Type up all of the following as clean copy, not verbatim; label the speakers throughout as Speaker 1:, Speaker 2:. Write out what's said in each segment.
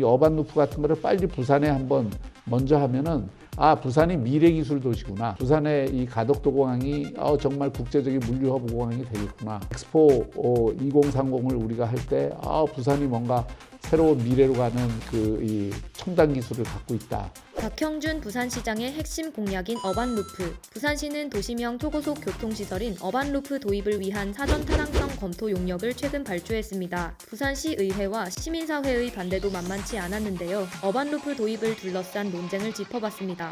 Speaker 1: 어반 루프 같은 거를 빨리 부산에 한번 먼저 하면은 부산이 미래 기술 도시구나. 부산의 이 가덕도 공항이 정말 국제적인 물류 허브 공항이 되겠구나. 엑스포 2030을 우리가 할 때 부산이 뭔가 새로운 미래로 가는 이 첨단 기술을 갖고 있다.
Speaker 2: 박형준 부산시장의 핵심 공약인 어반루프. 부산시는 도시명 초고속 교통시설인 어반루프 도입을 위한 사전 타당성 검토 용역을 최근 발주했습니다. 부산시의회와 시민사회의 반대도 만만치 않았는데요. 어반루프 도입을 둘러싼 논쟁을 짚어봤습니다.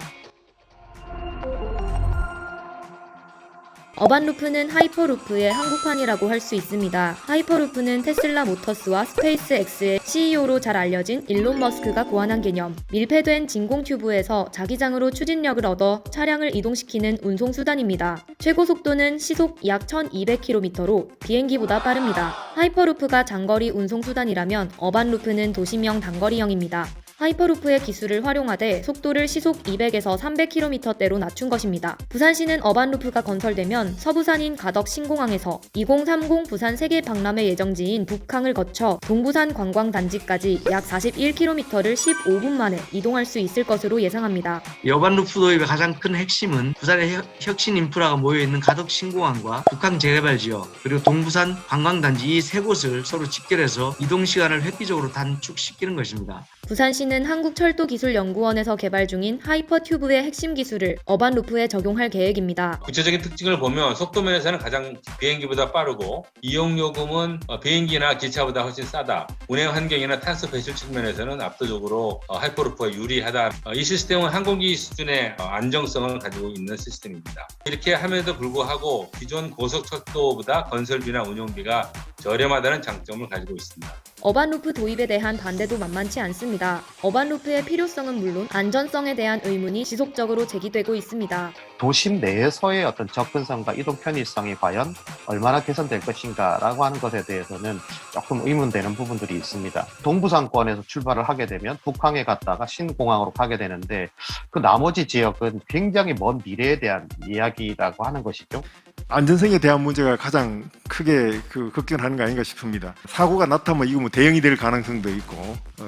Speaker 2: 어반루프는 하이퍼루프의 한국판이라고 할 수 있습니다. 하이퍼루프는 테슬라 모터스와 스페이스X의 CEO로 잘 알려진 일론 머스크가 고안한 개념. 밀폐된 진공 튜브에서 자기장으로 추진력을 얻어 차량을 이동시키는 운송수단입니다. 최고 속도는 시속 약 1200km로 비행기보다 빠릅니다. 하이퍼루프가 장거리 운송수단이라면 어반루프는 도시명 단거리형입니다. 하이퍼루프의 기술을 활용하되 속도를 시속 200에서 300km대로 낮춘 것입니다. 부산시는 어반루프가 건설되면 서부산인 가덕 신공항에서 2030 부산 세계 박람회 예정지인 북항을 거쳐 동부산 관광단지까지 약 41km를 15분 만에 이동할 수 있을 것으로 예상합니다.
Speaker 3: 이 어반루프 도입의 가장 큰 핵심은 부산의 혁신 인프라가 모여있는 가덕 신공항과 북항 재개발 지역 그리고 동부산 관광단지 이 세 곳을 서로 직결해서 이동시간을 획기적으로 단축시키는 것입니다.
Speaker 2: 부산시는 한국철도기술연구원에서 개발 중인 하이퍼튜브의 핵심 기술을 어반루프에 적용할 계획입니다.
Speaker 4: 구체적인 특징을 보면 속도면에서는 가장 비행기보다 빠르고 이용요금은 비행기나 기차보다 훨씬 싸다. 운행 환경이나 탄소 배출 측면에서는 압도적으로 하이퍼루프가 유리하다. 이 시스템은 항공기 수준의 안정성을 가지고 있는 시스템입니다. 이렇게 함에도 불구하고 기존 고속철도보다 건설비나 운용비가 저렴하다는 장점을 가지고 있습니다.
Speaker 2: 어반루프 도입에 대한 반대도 만만치 않습니다. 어반루프의 필요성은 물론 안전성에 대한 의문이 지속적으로 제기되고 있습니다.
Speaker 5: 도심 내에서의 어떤 접근성과 이동 편의성이 과연 얼마나 개선될 것인가라고 하는 것에 대해서는 조금 의문되는 부분들이 있습니다. 동부상권에서 출발을 하게 되면 북항에 갔다가 신공항으로 가게 되는데 그 나머지 지역은 굉장히 먼 미래에 대한 이야기라고 하는 것이죠.
Speaker 6: 안전성에 대한 문제가 가장 크게 걱정하는 거 아닌가 싶습니다. 사고가 나타나면 이거 대형이 될 가능성도 있고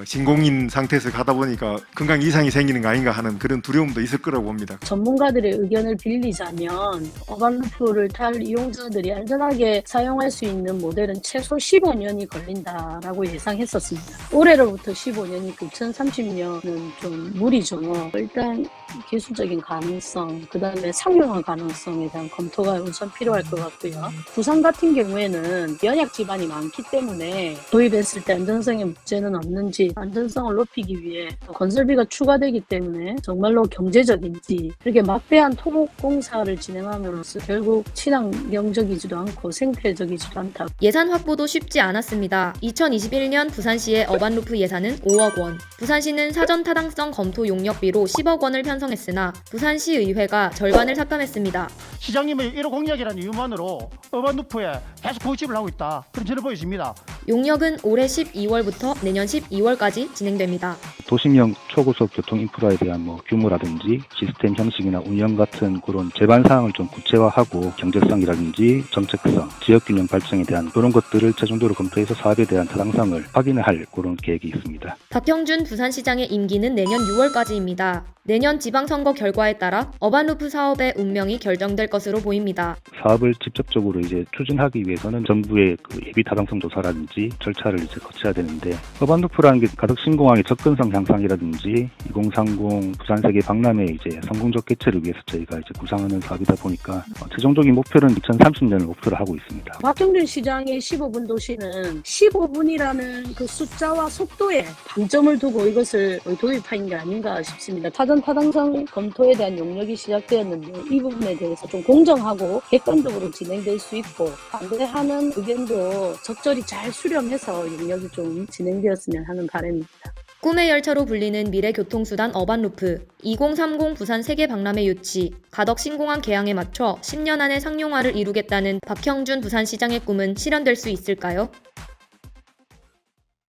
Speaker 6: 신공인 상태에서 가다 보니까 건강 이상이 생기는 거 아닌가 하는 그런 두려움도 있을 거라고 봅니다.
Speaker 7: 전문가들의 의견을 빌리자면 어반루프를 탈 이용자들이 안전하게 사용할 수 있는 모델은 최소 15년이 걸린다라고 예상했었습니다. 올해로부터 15년이 2030년은 좀 무리죠. 일단 기술적인 가능성, 그 다음에 상용화 가능성에 대한 검토가 우선 필요할 것 같고요. 부산 같은 경우에는 연약 기반이 많기 때문에 도입했을 때 안전성에 문제는 없는지 안전성을 높이기 위해 건설비가 추가되기 때문에 정말로 경제적인지 이렇게 막대한 토목 공사를 진행함으로써 결국 친환경적이지도 않고 생태적이지도 않다.
Speaker 2: 예산 확보도 쉽지 않았습니다. 2021년 부산시의 어반루프 예산은 5억 원. 부산시는 사전 타당성 검토 용역비로 10억 원을 편성했으나 부산시의회가 절반을 삭감했습니다.
Speaker 8: 시장님의 1호 공약이라는 이유만으로 어반루프에 계속 고집을 하고 있다. 그런 저는 보여집니다.
Speaker 2: 용역은 올해 12월부터 내년 12월까지 진행됩니다.
Speaker 9: 도심형 초고속 교통 인프라에 대한 규모라든지 시스템 형식이나 운영 같은 그런 제반 사항을 좀 구체화하고 경제성이라든지 정책성, 지역균형 발전에 대한 그런 것들을 최종적으로 검토해서 사업에 대한 타당성을 확인을 할 그런 계획이 있습니다.
Speaker 2: 박형준 부산시장의 임기는 내년 6월까지입니다. 내년 지방선거 결과에 따라 어반루프 사업의 운명이 결정될 것으로 보입니다.
Speaker 9: 사업을 직접적으로 추진하기 위해서는 정부의 예비 타당성 조사라든지 절차를 거쳐야 되는데 어반루프라는 게 가덕 신공항의 접근성 향상이라든지 2030 부산 세계 박람회 성공적 개최를 위해서 저희가 구상하는 사업이다 보니까 최종적인 목표는 2030년을 목표로 하고 있습니다.
Speaker 7: 박형준 시장의 15분 도시는 15분이라는 그 숫자와 속도에 방점을 두고 이것을 도입한 게 아닌가 싶습니다. 사전 타당성 검토에 대한 용역이 시작되었는데 이 부분에 대해서 좀 공정하고 객관적으로 진행될 수 있고 반대하는 의견도 적절히 잘 수렴해서 용역이 좀 진행되었으면 하는 바람입니다.
Speaker 2: 꿈의 열차로 불리는 미래교통수단 어반루프, 2030 부산 세계박람회 유치, 가덕 신공항 개항에 맞춰 10년 안에 상용화를 이루겠다는 박형준 부산시장의 꿈은 실현될 수 있을까요?